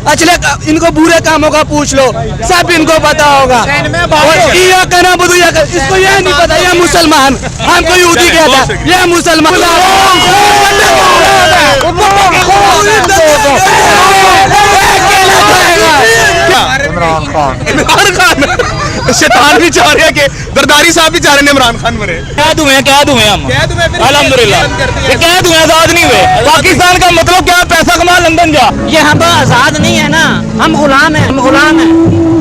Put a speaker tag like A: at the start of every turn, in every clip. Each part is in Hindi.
A: अच्छे इनको बुरे कामों का पूछ लो, सब इनको पता होगा। और ये करना बुद्धू इसको ये नहीं पता, ये मुसलमान, हमको यहूदी कहता है, ये मुसलमान।
B: इमरान खान शैतान भी चाह रहे हैं कि दरदारी साहब भी चाह रहे हैं इमरान खान बने।
C: कह दूं हम अल्हम्दुलिल्लाह कह दूं आजाद नहीं हुए। पाकिस्तान का मतलब क्या? पैसा कमा लंदन जा।
D: ये हम आजाद नहीं है ना, हम गुलाम हैं, हम गुलाम हैं।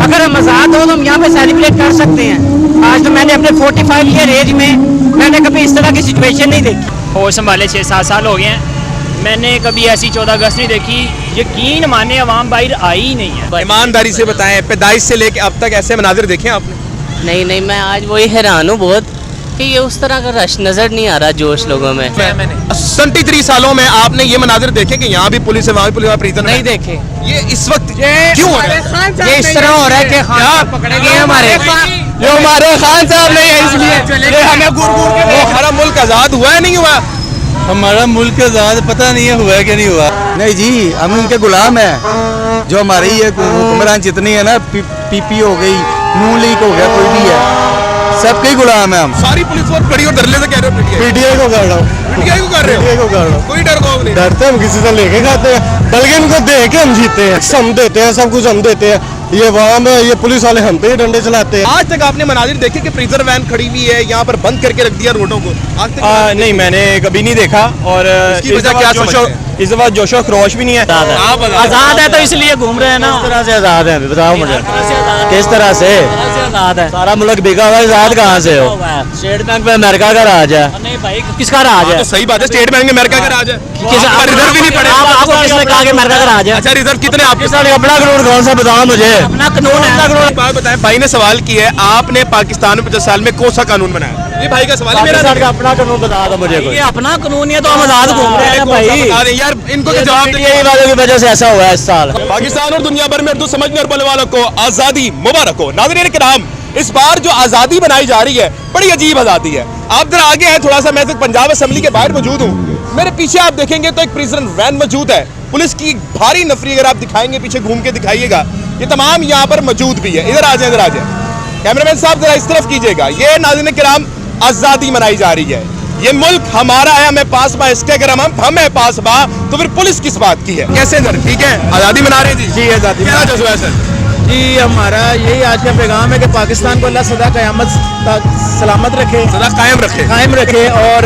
D: अगर हम आजाद हो तो हम यहाँ पे सेलिब्रेट कर सकते हैं। आज तो मैंने अपने 45 ईयर एज में मैंने कभी इस तरह की सिचुएशन नहीं देखी।
E: होश संभाले 6-7 साल हो गए हैं, मैंने कभी ऐसी 14 अगस्त नहीं देखी। यकीन माने अवाम बाहर आई ही नहीं है।
B: ईमानदारी से बताएं, पैदाइश से लेके अब तक ऐसे मनाजिर देखे आपने?
F: नहीं, मैं आज वही हैरान हूँ बहुत कि ये उस तरह का रश नजर नहीं आ रहा जोश लोगों में।
B: 73 सालों में आपने ये मनाजिर देखे कि यहाँ भी पुलिस है, वहाँ भी पुलिस है, प्रीतम
F: नहीं देखे।
B: ये इस वक्त क्यों हो रहा है?
F: ये इस तरह हो रहा है कि खान पकड़े गए हमारे,
B: जो हमारे खान साहब नहीं है इसलिए ये हमें घूर के हमारा मुल्क आजाद हुआ है नहीं हुआ?
G: हमारा मुल्क आजाद पता नहीं है हुआ है कि नहीं हुआ। नहीं जी, हम उनके गुलाम हैं। जो हमारी ये हुक्मरान जितनी है ना, पीपी हो गई, नून लीग हो गया, कोई भी है, सबके गुलाम है हम।
B: सारी पुलिस फोर्स खड़ी और धरने से कह रहे हो
G: पीटीआई को कर रहा हूँ,
B: पीटीआई को कर रहे हो,
G: पीटीआई को कर रहा हूँ।
B: कोई डर खौफ नहीं?
G: डरते हम किसी से लेके खाते हैं, बल्कि इनको दे के हम जीते हैं। हम देते हैं, सब कुछ हम देते हैं। ये वहाँ में ये पुलिस वाले हम पे ही डंडे चलाते हैं।
B: आज तक आपने मनाजिर देखे कि प्रिजर वैन खड़ी हुई है, यहाँ पर बंद करके रख दिया रोडों को? आज तक
C: नहीं, मैंने कभी नहीं देखा। और इस दफा जोशो खरोश भी नहीं है।
E: आजाद है तो इसलिए घूम रहे हैं ना।
G: किस तरह से आजाद है बताओ मुझे, किस तरह से
E: आजाद है?
G: सारा मुल्क बिका हुआ है, आजाद कहाँ से हो? स्टेट बैंक पे अमेरिका का राज है।
E: नहीं भाई, किसका राज है?
B: तो सही बात है, स्टेट बैंक में अमेरिका का राज है। रिजर्व भी नहीं पड़े।
E: आपको किसने कहा कि अमेरिका का राज है?
B: अच्छा, रिजर्व कितने आपके साथ?
G: अपना कानून कौन सा बताओ मुझे।
E: अपना कानून है।
B: बात बताएं, भाई ने सवाल किया है, आपने पाकिस्तान में 50 साल में कौन सा कानून बनाया? ये भाई का सवाल है, मेरा
G: पाकिस्तान का अपना कानून बता दो मुझे कोई।
E: ये अपना कानून है तो हम आजाद घूम रहे हैं भाई।
B: बता दें यार, इनको तो जवाब दे।
G: यही वालों की वजह से ऐसा हुआ है इस साल।
B: पाकिस्तान और दुनिया भर में उर्दू समझने और बोलने वालों को आजादी मुबारक हो। नाज़रीन किराम, इस बार जो आजादी बनाई जा रही है, बड़ी अजीब आजादी है। आप जरा आगे हैं थोड़ा सा, मैं तो पंजाब असेंबली के बाहर मौजूद हूँ। मेरे पीछे आप देखेंगे तो एक प्रिजन वैन मौजूद है। पुलिस की भारी नफरी अगर आप दिखाएंगे, पीछे घूम के दिखाइएगा, ये तमाम यहाँ पर मौजूद भी है। इधर आ जाए, इधर आ जाए, कैमरामैन साहब जरा इस तरफ कीजिएगा। ये नाज़रीन किराम आजादी मनाई जा रही है। ये मुल्क हमारा है, हमें पास बा, इसके अगर हम है पास बा तो फिर पुलिस किस बात की है? कैसे सर, ठीक है, आजादी मना रहे हैं जी?
G: आजादी
B: क्या जज्बा है सर?
G: जी, हमारा यही आज का पैगाम है कि पाकिस्तान को अल्लाह सदा क़यामत तक सलामत रखे,
B: सदा कायम रखे।
G: और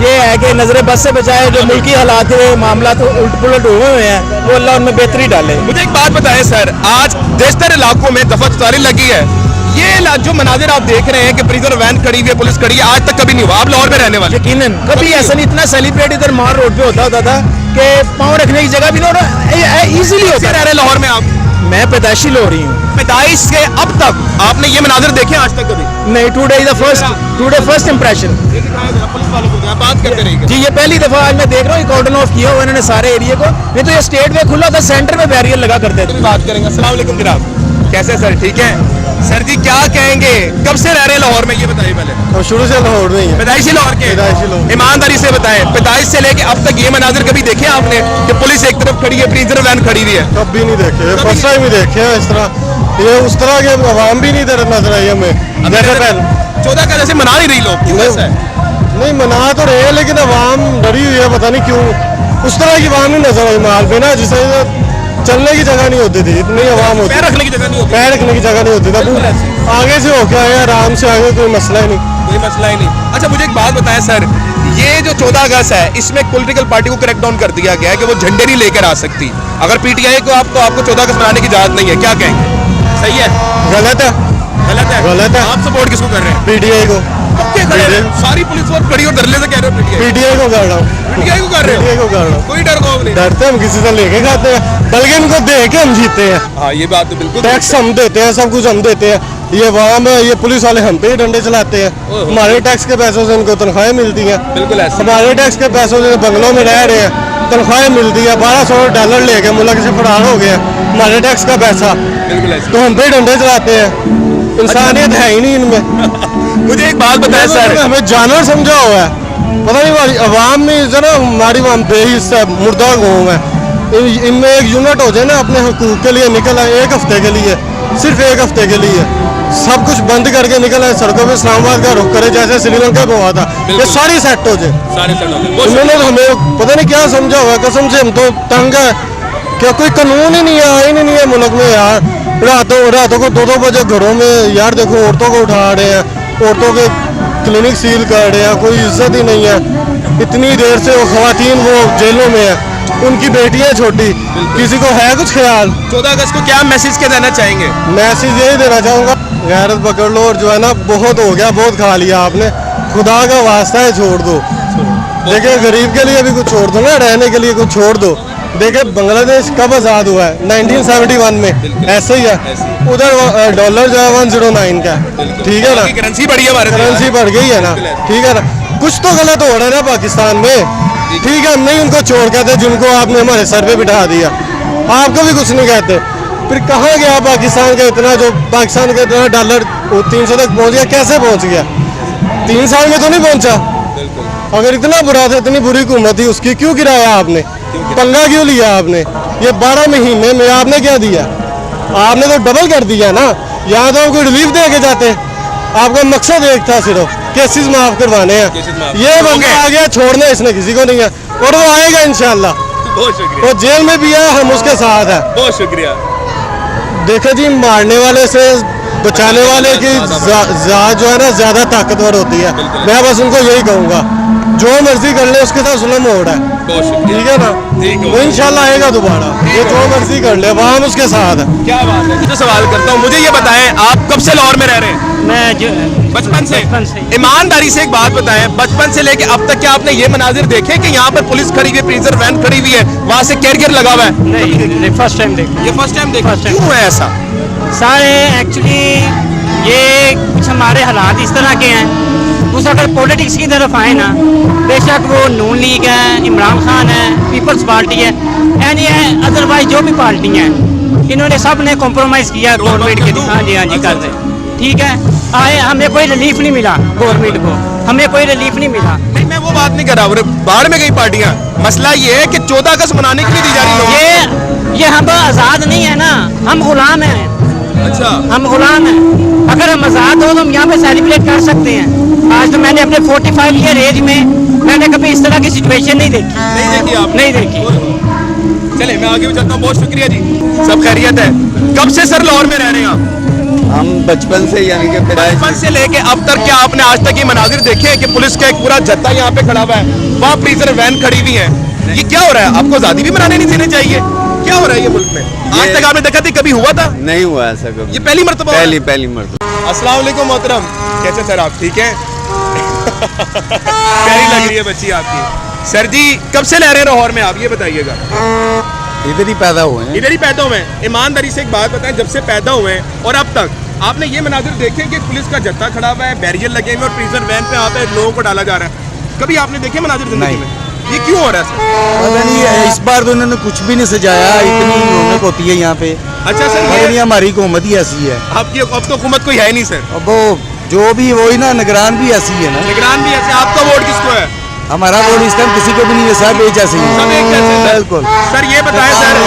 G: ये है कि नजर बस से बचाए। जो मुल्की हालात है, मामला तो उल्ट पुलट हुए हुए हैं, वो अल्लाह उनमें बेहतरी डाले।
B: मुझे एक बात बताएं सर, आज देशतर इलाकों में दफादारी लगी है, ये जो मनाजिर आप देख रहे हैं कि प्रिजन वैन खड़ी हुई है, पुलिस खड़ी है, आज तक कभी नहीं हुआ। आप लाहौर में रहने वाले,
G: यकीनन कभी ऐसा नहीं। इतना सेलिब्रेट इधर मार रोड पे होता था कि पाँव रखने की जगह भी नहीं, इजीली होता।
B: रह रहे लाहौर में आप?
G: मैं पैदाइशी लाहौरी हूँ।
B: पैदाइश से अब तक आपने ये मनाजिर देखे आज तक कभी?
G: नहीं, टुडे फर्स्ट इंप्रेशन।
B: पुलिस वालों को बात करते रहिए
G: जी, ये पहली दफा आज मैं देख रहा हूँ कॉर्डन ऑफ किया हुआ इन्होंने सारे एरिया को। नहीं तो ये स्टेट वे खुला था, सेंटर में बैरियर लगा करते थे।
B: बात करेंगे। अस्सलाम वालेकुम जनाब, कैसे सर, ठीक है? सर जी क्या कहेंगे, कब से रह रहे हैं लाहौर में, ये बताइए पहले।
G: और शुरू से लाहौर नहीं है,
B: पैदाइशी लाहौर के? ईमानदारी से बताएं, पैदाइश से लेके अब तक ये मनाजिर कभी देखे आपने कि पुलिस एक तरफ खड़ी है, प्रिजन वैन खड़ी हुई है?
G: कभी नहीं देखे, फर्स्ट टाइम ही देखे इस तरह। ये उस तरह के आवाम भी नहीं नजर आई हमें।
B: 14 का जैसे मना नहीं रही लोग, क्यों ऐसा है?
G: नहीं, मना तो रहे हैं, लेकिन आवाम डरी हुई है, पता नहीं क्यों। उस तरह की आवाम नहीं नजर आई माल पे ना, जिसे चलने की जगह नहीं होती थी, इतनी आवाम होती,
B: पैर रखने की जगह नहीं होती,
G: पैर रखने की जगह नहीं होती था। आगे से होके आए, आराम से आगे, कोई मसला ही नहीं,
B: कोई मसला ही नहीं। अच्छा, मुझे एक बात बताएं सर, ये जो 14 अगस्त है, इसमें पॉलिटिकल पार्टी को क्रैकडाउन कर दिया गया है कि वो झंडे नहीं लेकर आ सकती। अगर पीटीआई को आपको 14 अगस्त मनाने की इजाजत नहीं है, क्या कहेंगे? सही है?
G: गलत है, गलत है।
B: आप सपोर्ट किसको कर रहे हैं?
G: पीटीआई को।
B: सारी पुलिस फोर्स खड़ी और धरने से कह रहे हो
G: पीटीआई को कर रहा हूँ,
B: पीटीआई को कर रहे हो?
G: पीटीआई को कर रहा हूँ।
B: कोई डर खौफ नहीं?
G: डरते हम किसी से लेके खाते हैं, बल्कि इनको दे के हम जीते हैं।
B: हाँ, ये बात तो बिल्कुल।
G: टैक्स हम देते हैं, सब कुछ हम देते हैं। ये वहाँ में ये पुलिस वाले हम पे ही डंडे चलाते हैं। हमारे टैक्स के पैसों से इनको तनख्वाहें मिलती हैं।
B: बिल्कुल ऐसा।
G: हमारे टैक्स के पैसों से बंगलों में रह रहे हैं, तनख्वाहें मिलती है। $1200 लेके मुल्क से फरार हो गए, हमारे टैक्स का पैसा।
B: बिल्कुल ऐसा।
G: तो हम पे डंडे चलाते हैं। इंसानियत है ही नहीं इनमें।
B: मुझे एक बात बताएं सर,
G: हमें जानवर समझा हुआ है, पता नहीं अवाम में जरा हमारी बेहिस्सा मुर्दा कौम है।
H: इनमें एक यूनिट हो जाए ना, अपने हकूक के लिए निकल आए, 1 हफ्ते के लिए, सिर्फ 1 हफ्ते के लिए सब कुछ बंद करके निकल आए, सड़कों पे इस्लामाबाद का रुख करे जैसे श्रीलंका में हुआ था। ये सारी सेट हो जाए। उन्होंने हमें पता नहीं क्या समझा हुआ, कसम से हम तो तंग है। क्या कोई कानून ही नहीं है, आईन ही नहीं है मुल्क में यार। रातों को 2-2 बजे घरों में यार देखो औरतों को उठा रहे हैं, औरतों के क्लिनिक सील कर रहे हैं, कोई इज्जत ही नहीं है। इतनी देर से वो खवातीन वो जेलों में है, उनकी बेटियां छोटी, किसी को है कुछ ख्याल?
B: 14 अगस्त को क्या मैसेज क्या देना चाहेंगे?
H: मैसेज यही देना चाहूँगा, गैरत पकड़ लो और जो है ना बहुत हो गया, बहुत खा लिया आपने, खुदा का वास्ता है छोड़ दो। देखिए गरीब के लिए भी कुछ छोड़ दो ना, रहने के लिए कुछ छोड़ दो। देखिए बांग्लादेश कब आज़ाद हुआ है? 1971 में, ऐसे ही है। उधर डॉलर जो है 109 का, ठीक है ना,
B: करेंसी बढ़ी है, हमारे
H: करेंसी बढ़ गई है ना, ठीक है ना। कुछ तो गलत हो रहा है ना पाकिस्तान में, ठीक है। हम नहीं उनको छोड़ कहते जिनको आपने हमारे सर पे बिठा दिया, आपको भी कुछ नहीं कहते। फिर कहाँ गया पाकिस्तान का इतना, जो पाकिस्तान का इतना डॉलर 300 तक पहुँच गया, कैसे पहुँच गया? 3 साल में तो नहीं पहुँचा। अगर इतना बुरा था, इतनी बुरी हुकूमत थी, उसकी क्यों गिराया आपने? पंगा क्यों लिया आपने? ये 12 महीने में आपने क्या दिया? आपने तो डबल कर दिया ना। यहाँ तो आपको रिलीफ दे के जाते, आपका मकसद एक था सिर्फ केसेस माफ करवाने हैं। ये बंदा आ गया छोड़ने, इसने किसी को नहीं है, और वो आएगा इंशाल्लाह।
B: बहुत शुक्रिया।
H: वो जेल में भी है, हम उसके साथ हैं।
B: बहुत शुक्रिया।
H: देखो जी, मारने वाले से बचाने वाले की जात जो है ना ज्यादा ताकतवर होती है। मैं बस उनको यही कहूँगा, जो मर्जी कर ले, उसके साथ जुल्म हो रहा है, ठीक है ना। वो इंशाल्लाह आएगा दोबारा, ये जो मर्जी कर ले, वहाँ हम उसके साथ है।
B: क्या बात है। जो सवाल करता हूँ, मुझे ये बताएं, आप कब से लाहौर में रह रहे हैं?
D: मैं
B: बचपन से।
D: बचपन से।
B: ईमानदारी से एक बात बताएं, बचपन से लेके अब तक क्या आपने ये मनाजिर देखे कि यहाँ पर पुलिस खड़ी हुई है, प्रिजर वैन खड़ी हुई है, वहाँ से कैरियर लगा हुआ है?
D: नहीं, फर्स्ट टाइम देखा।
B: ये फर्स्ट टाइम देखा।
D: First time।
B: क्यों है ऐसा?
D: सारे एक्चुअली ये कुछ हमारे हालात इस तरह के हैं। उस अगर पॉलिटिक्स की तरफ आए ना, बेशक वो नून लीग है, इमरान खान है, पीपल्स पार्टी है, यानी है अदरवाइज जो भी पार्टी हैं, इन्होंने सब ने कॉम्प्रोमाइज़ किया गवर्नमेंट के। हाँ जी कर दे, ठीक है। आए, हमें कोई रिलीफ नहीं मिला, गवर्नमेंट को हमें कोई रिलीफ नहीं मिला।
B: नहीं, मैं वो बात नहीं कर रहा, बाहर में गई पार्टियां। मसला ये है कि 14 अगस्त मनाने के लिए दी जा रही लोगों।
D: ये हम आज़ाद नहीं है ना, हम गुलाम हैं।
B: अच्छा,
D: हम गुलाम हैं। अगर हम आज़ाद हो तो हम यहाँ पे सेलिब्रेट कर सकते हैं। आज तो मैंने अपने 45 ईयर एज में मैंने कभी इस तरह की सिचुएशन नहीं देखी।
B: नहीं देखी आप?
D: नहीं देखी।
B: चले, मैं आगे भी चलता हूँ। बहुत शुक्रिया जी, सब खैरियत है। कब से सर लाहौर में रह रहे हैं आप?
G: हम बचपन से, यानी कि
B: बचपन से लेके अब तक क्या आपने आज तक ये मनाजिर देखे हैं कि पुलिस का एक पूरा जत्था यहाँ पे खड़ा हुआ है, वहाँ प्रिजन वैन खड़ी हुई है? ये क्या हो रहा है? आपको आजादी भी मनाने नहीं देनी चाहिए? क्या हो रहा है ये मुल्क में? आज तक आपने देखा थी कभी हुआ था?
G: नहीं हुआ ऐसा कभी।
B: ये पहली मर्तबा?
G: पहली मर्तबा।
B: अस्सलाम वालेकुम मोहतरम, कैसे सर आप? ठीक हैं? प्यारी लग रही है बच्ची आपकी। सर जी कब से रह रहे हैं लाहौर में आप, ये बताइएगा?
G: इधर ही पैदा हुए हैं।
B: इधर ही पैदा हुए हैं। ईमानदारी से एक बात बताएं, जब से पैदा हुए हैं और अब तक आपने ये मनाजिर देखे कि पुलिस का जत्था खड़ा हुआ है, बैरियर लगे हुए और प्रिजन वैन पे यहाँ पे लोगों को डाला जा रहा है? कभी आपने देखे मनाजिर जिंदगी में? ये क्यों हो रहा है सर?
G: पता नहीं, इस बार तो उन्होंने कुछ भी नहीं सजाया, इतनी रौनक होती है यहाँ पे।
B: अच्छा सर,
G: पता नहीं,
B: ये
G: हमारी हुकूमत ही ऐसी है।
B: आपकी अब तो हुकूमत कोई है नहीं सर।
G: अब वो जो भी वही ना, निगरान भी ऐसी है ना।
B: निगरान भी ऐसे। आपका वोट किसको है?
G: हमारा वोट इस टाइम किसी को भी नहीं है, सब एक जैसे ही
B: सब एक जैसे हैं।
G: बिल्कुल।
B: सर ये बताएं सर,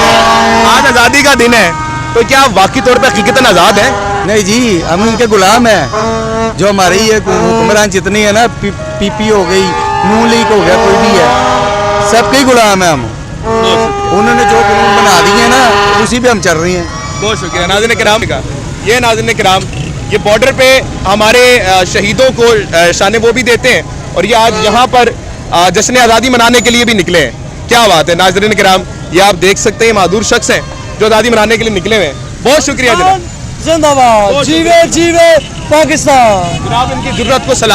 B: आज आज़ादी का दिन है, तो क्या आप वाकई तौर पर हकीकतन आज़ाद हैं?
G: नहीं जी, हम इनके गुलाम हैं। जो हमारे ही हुक्मरान जितनी है ना, पीपी हो गई, नून लीग हो गया, कोई भी है, सबके ही गुलाम है हम। उन्होंने जो कानून बना दिए ना, उसी पे हम चल रहे हैं।
B: बहुत शुक्रिया नाज़रीन किराम का। ये नाज़रीन किराम, ये बॉर्डर पे हमारे शहीदों को शान वो भी देते हैं, और ये आज यहाँ पर जश्न आज़ादी मनाने के लिए भी निकले हैं। क्या बात है नाज़रीन किराम, ये आप देख सकते हैं, मादूर शख्स हैं जो आज़ादी मनाने के लिए निकले हुए हैं। बहुत शुक्रिया जनाब,
A: जिंदाबाद, जीवे जीवे पाकिस्तान।
B: जनाब इनकी ज़रूरत को सलाम।